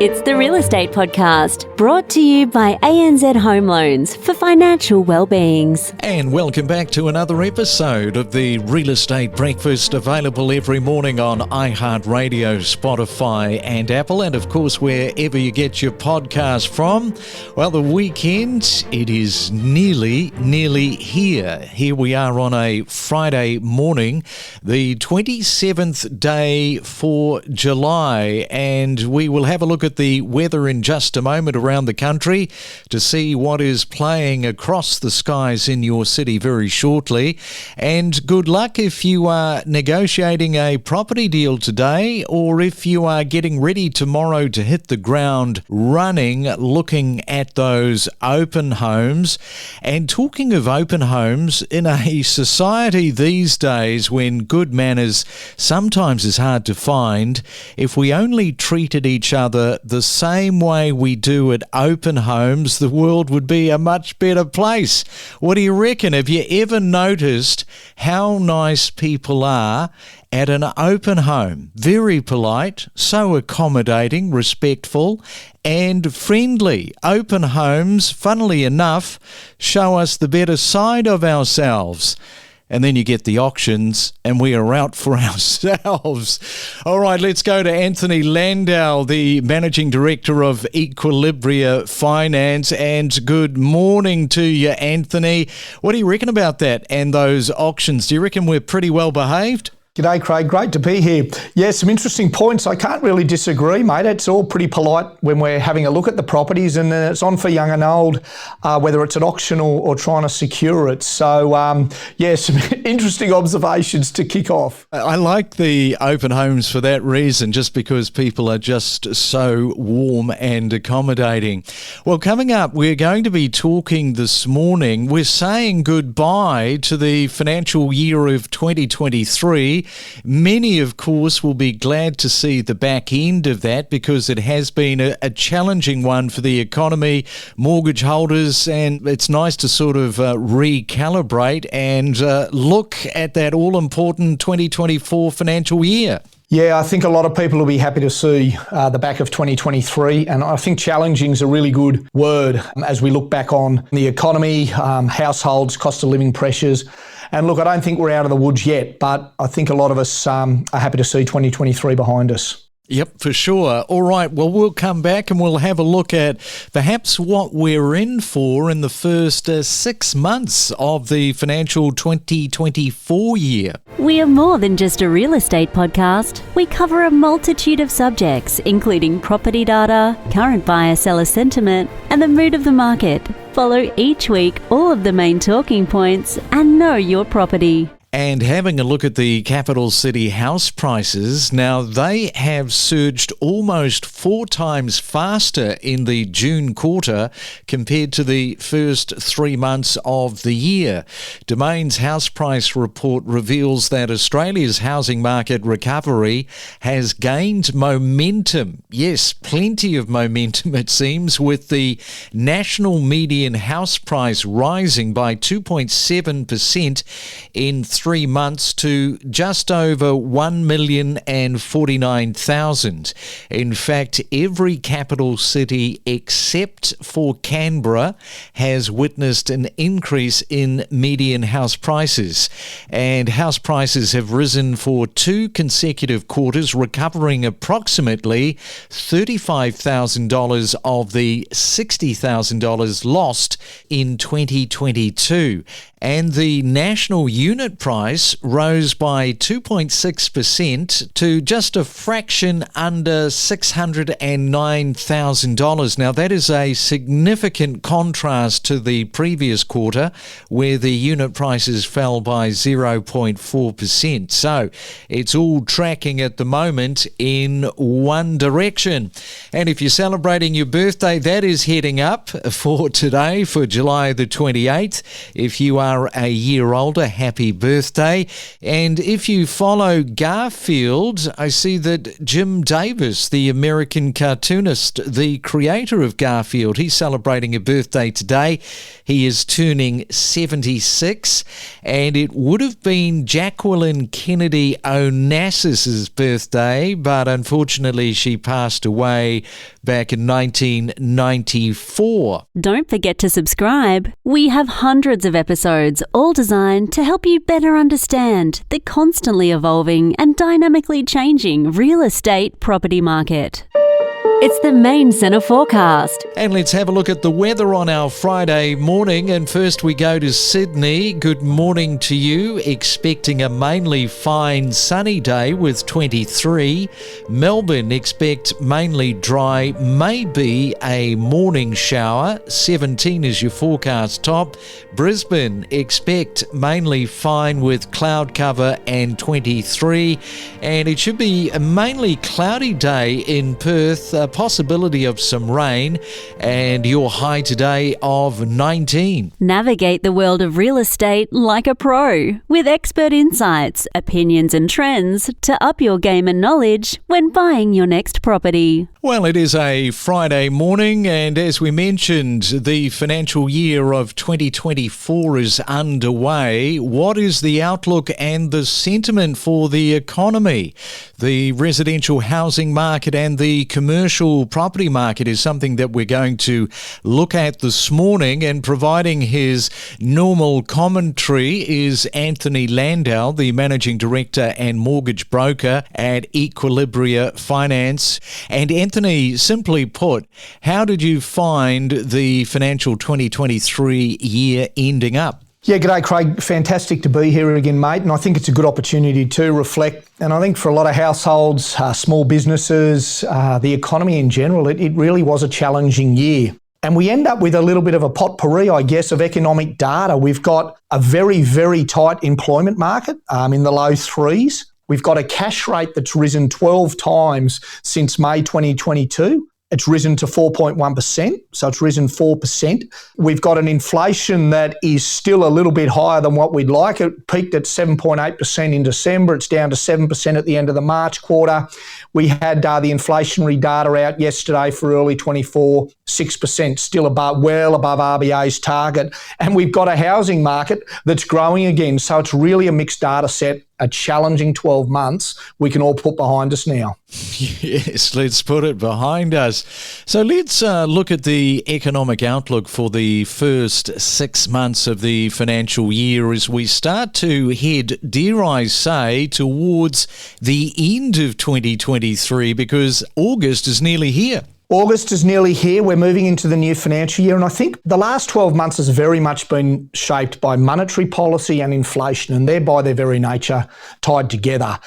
It's the Real Estate Podcast, brought to you by ANZ Home Loans for financial well-beings. And welcome back to another episode of the Real Estate Breakfast, available every morning on iHeartRadio, Spotify and Apple, and of course wherever you get your podcast from. Well, the weekend, it is nearly here. Here we are on a Friday morning, the 27th day for July, and we will have a look at the weather in just a moment around the country to see what is playing across the skies in your city very shortly. And good luck if you are negotiating a property deal today, or if you are getting ready tomorrow to hit the ground running, looking at those open homes. And talking of open homes, in a society these days when good manners sometimes is hard to find, if we only treated each other the same way we do at open homes, the world would be a much better place. What do you reckon? Have you ever noticed how nice people are at an open home? Very polite, so accommodating, respectful and friendly. Open homes, funnily enough, show us the better side of ourselves. And then you get the auctions and we are out for ourselves. All right, let's go to Anthony Landahl, the Managing Director of Equilibria Finance. And good morning to you, Anthony. What do you reckon about that and those auctions? Do you reckon we're pretty well behaved? G'day, Craig. Great to be here. Yeah, some interesting points. I can't really disagree, mate. It's all pretty polite when we're having a look at the properties, and it's on for young and old, whether it's at auction or trying to secure it. So, yeah, some interesting observations to kick off. I like the open homes for that reason, just because people are just so warm and accommodating. Well, coming up, we're going to be talking this morning. We're saying goodbye to the financial year of 2023. Many, of course, will be glad to see the back end of that, because it has been a challenging one for the economy, mortgage holders, and it's nice to sort of recalibrate and look at that all-important 2024 financial year. Yeah, I think a lot of people will be happy to see the back of 2023, and I think challenging is a really good word as we look back on the economy, households, cost of living pressures. And look, I don't think we're out of the woods yet, but I think a lot of us are happy to see 2023 behind us. Yep, for sure. All right, well, we'll come back and we'll have a look at perhaps what we're in for in the first 6 months of the financial 2024 year. We are more than just a real estate podcast. We cover a multitude of subjects, including property data, current buyer-seller sentiment, and the mood of the market. Follow each week all of the main talking points and know your property. And having a look at the capital city house prices, now they have surged almost 4 times faster in the June quarter compared to the first 3 months of the year. Domain's house price report reveals that Australia's housing market recovery has gained momentum. Yes, plenty of momentum it seems, with the national median house price rising by 2.7% in 3 months to just over 1,049,000. In fact, every capital city except for Canberra has witnessed an increase in median house prices. And house prices have risen for 2 consecutive quarters, recovering approximately $35,000 of the $60,000 lost in 2022. And the national unit price rose by 2.6% to just a fraction under $609,000. Now, that is a significant contrast to the previous quarter, where the unit prices fell by 0.4%. So it's all tracking at the moment in one direction. And if you're celebrating your birthday, that is heading up for today, for July the 28th. If you are are a year older, happy birthday. And if you follow Garfield, I see that Jim Davis, the American cartoonist, the creator of Garfield, he's celebrating a birthday today. He is turning 76, and it would have been Jacqueline Kennedy Onassis's birthday, but unfortunately she passed away back in 1994. Don't forget to subscribe. We have hundreds of episodes, all designed to help you better understand the constantly evolving and dynamically changing real estate property market. It's the Main Centre forecast. And let's have a look at the weather on our Friday morning. And first we go to Sydney. Good morning to you. Expecting a mainly fine sunny day with 23. Melbourne, expect mainly dry, maybe a morning shower. 17 is your forecast top. Brisbane, expect mainly fine with cloud cover and 23. And it should be a mainly cloudy day in Perth. A possibility of some rain, and your high today of 19. Navigate the world of real estate like a pro, with expert insights, opinions and trends to up your game and knowledge when buying your next property. Well, it is a Friday morning, and as we mentioned, the financial year of 2024 is underway. What is the outlook and the sentiment for the economy? The residential housing market and the commercial property market is something that we're going to look at this morning, and providing his normal commentary is Anthony Landahl, the Managing Director and Mortgage Broker at Equilibria Finance. And Anthony, simply put, how did you find the financial 2023 year ending up? Yeah, g'day Craig. Fantastic to be here again, mate. And I think it's a good opportunity to reflect. And I think for a lot of households, small businesses, the economy in general, it really was a challenging year. And we end up with a little bit of a potpourri, I guess, of economic data. We've got a very, very tight employment market in the low threes. We've got a cash rate that's risen 12 times since May 2022. It's risen to 4.1%, so it's risen 4%. We've got an inflation that is still a little bit higher than what we'd like. It peaked at 7.8% in December. It's down to 7% at the end of the March quarter. We had the inflationary data out yesterday for early 24, 6%, still well above RBA's target. And we've got a housing market that's growing again. So it's really a mixed data set, a challenging 12 months we can all put behind us now. Yes, let's put it behind us. So let's look at the economic outlook for the first 6 months of the financial year as we start to head, dare I say, towards the end of 2023, because August is nearly here. August is nearly here. We're moving into the new financial year. And I think the last 12 months has very much been shaped by monetary policy and inflation, and they're by their very nature tied together.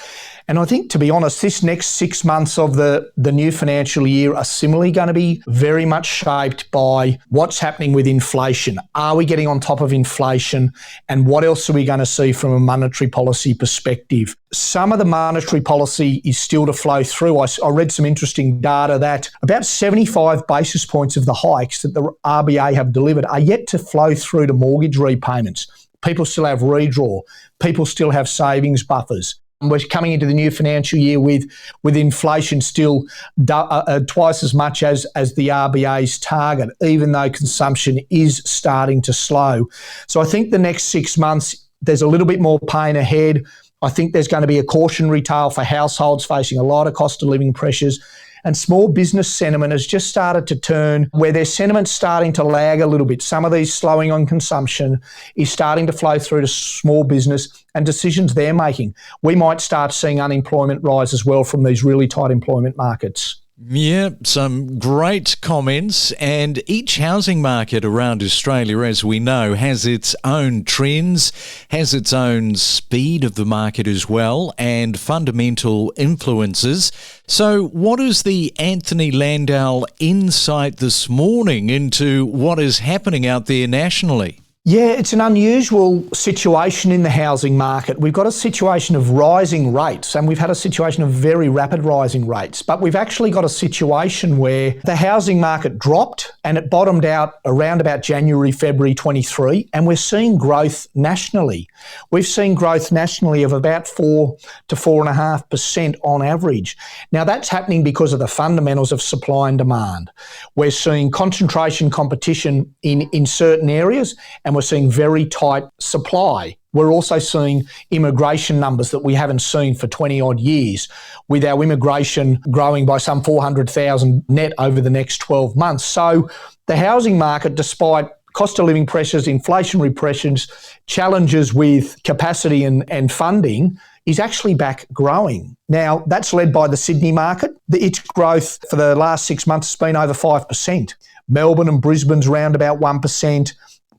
And I think, to be honest, this next 6 months of the new financial year are similarly going to be very much shaped by what's happening with inflation. Are we getting on top of inflation? And what else are we going to see from a monetary policy perspective? Some of the monetary policy is still to flow through. I read some interesting data that about 75 basis points of the hikes that the RBA have delivered are yet to flow through to mortgage repayments. People still have redraw. People still have savings buffers. We're coming into the new financial year with inflation still twice as much as the RBA's target, even though consumption is starting to slow. So I think the next 6 months, there's a little bit more pain ahead. I think there's going to be a cautionary tale for households facing a lot of cost of living pressures. And small business sentiment has just started to turn where their sentiment's starting to lag a little bit. Some of these slowing on consumption is starting to flow through to small business and decisions they're making. We might start seeing unemployment rise as well from these really tight employment markets. Yeah, some great comments. And each housing market around Australia, as we know, has its own trends, has its own speed of the market as well, and fundamental influences. So what is the Anthony Landahl insight this morning into what is happening out there nationally? Yeah, it's an unusual situation in the housing market. We've got a situation of rising rates, and we've had a situation of very rapid rising rates, but we've actually got a situation where the housing market dropped and it bottomed out around about January, February 23, and we're seeing growth nationally. We've seen growth nationally of about 4 to 4.5% on average. Now that's happening because of the fundamentals of supply and demand. We're seeing concentration competition in certain areas, and we're seeing very tight supply. We're also seeing immigration numbers that we haven't seen for 20 odd years, with our immigration growing by some 400,000 net over the next 12 months. So the housing market, despite cost of living pressures, inflationary pressures, challenges with capacity and funding, is actually back growing. Now, that's led by the Sydney market. Its growth for the last 6 months has been over 5%. Melbourne and Brisbane's around about 1%.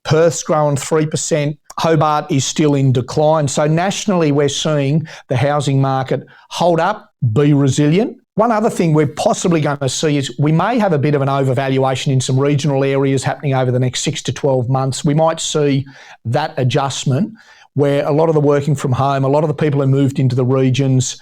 Perth's growing 3%. Hobart is still in decline. So nationally, we're seeing the housing market hold up, be resilient. One other thing we're possibly going to see is we may have a bit of an overvaluation in some regional areas happening over the next 6 to 12 months. We might see that adjustment where a lot of the working from home, a lot of the people who moved into the regions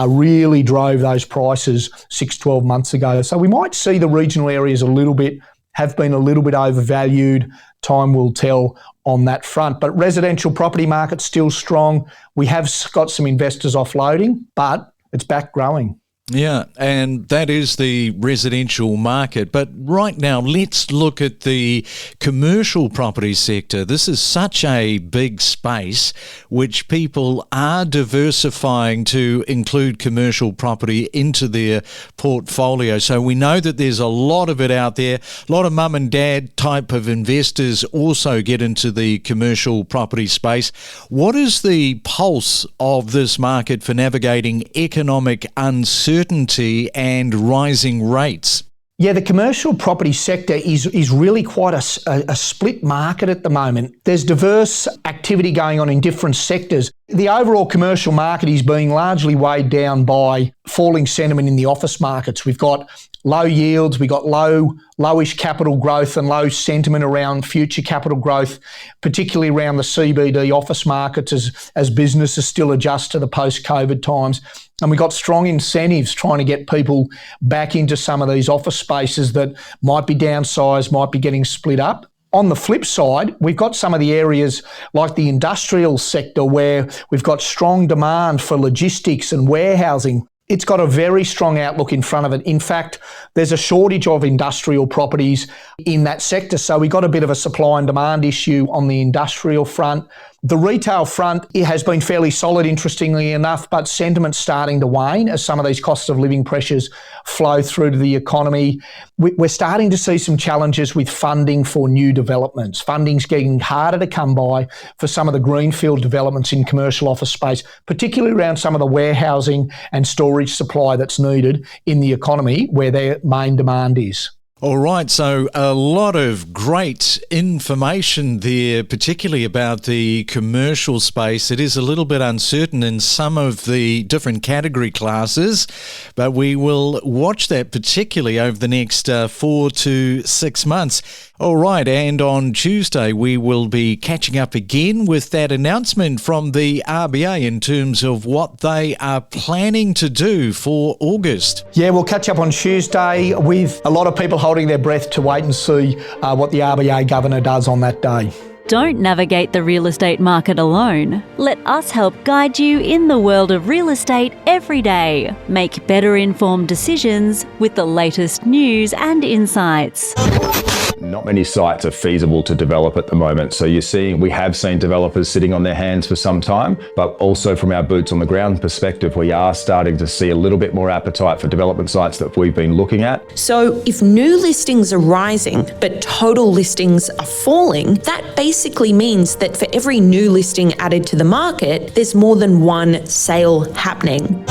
really drove those prices 6, 12 months ago. So we might see the regional areas have been a little bit overvalued. Time will tell on that front. But residential property market's still strong. We have got some investors offloading, but it's back growing. Yeah, and that is the residential market. But right now, let's look at the commercial property sector. This is such a big space, which people are diversifying to include commercial property into their portfolio. So we know that there's a lot of it out there. A lot of mum and dad type of investors also get into the commercial property space. What is the pulse of this market for navigating economic uncertainty and rising rates? Yeah, the commercial property sector is really quite a split market at the moment. There's diverse activity going on in different sectors. The overall commercial market is being largely weighed down by falling sentiment in the office markets. We've got low yields, we've got lowish capital growth and low sentiment around future capital growth, particularly around the CBD office markets as businesses still adjust to the post-COVID times. And we've got strong incentives trying to get people back into some of these office spaces that might be downsized, might be getting split up. On the flip side, we've got some of the areas like the industrial sector where we've got strong demand for logistics and warehousing. It's got a very strong outlook in front of it. In fact, there's a shortage of industrial properties in that sector. So we've got a bit of a supply and demand issue on the industrial front. The retail front, it has been fairly solid, interestingly enough, but sentiment's starting to wane as some of these cost of living pressures flow through to the economy. We're starting to see some challenges with funding for new developments. Funding's getting harder to come by for some of the greenfield developments in commercial office space, particularly around some of the warehousing and storage supply that's needed in the economy where their main demand is. All right, so a lot of great information there, particularly about the commercial space. It is a little bit uncertain in some of the different category classes, but we will watch that particularly over the next 4 to 6 months. All right, and on Tuesday we will be catching up again with that announcement from the RBA in terms of what they are planning to do for August. Yeah, we'll catch up on Tuesday with a lot of people holding their breath to wait and see what the RBA governor does on that day. Don't navigate the real estate market alone. Let us help guide you in the world of real estate every day. Make better informed decisions with the latest news and insights. Not many sites are feasible to develop at the moment. So we have seen developers sitting on their hands for some time, but also from our boots on the ground perspective, we are starting to see a little bit more appetite for development sites that we've been looking at. So if new listings are rising, but total listings are falling, that basically means that for every new listing added to the market, there's more than one sale happening.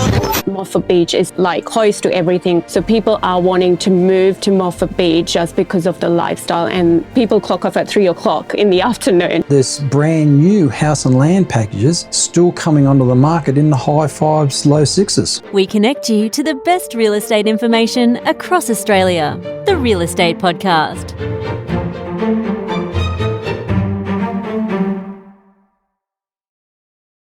Moffat Beach is like close to everything. So people are wanting to move to Moffat Beach just because of the lifestyle, and people clock off at 3 o'clock in the afternoon. There's brand new house and land packages still coming onto the market in the high 5s, low 6s. We connect you to the best real estate information across Australia. The Real Estate Podcast.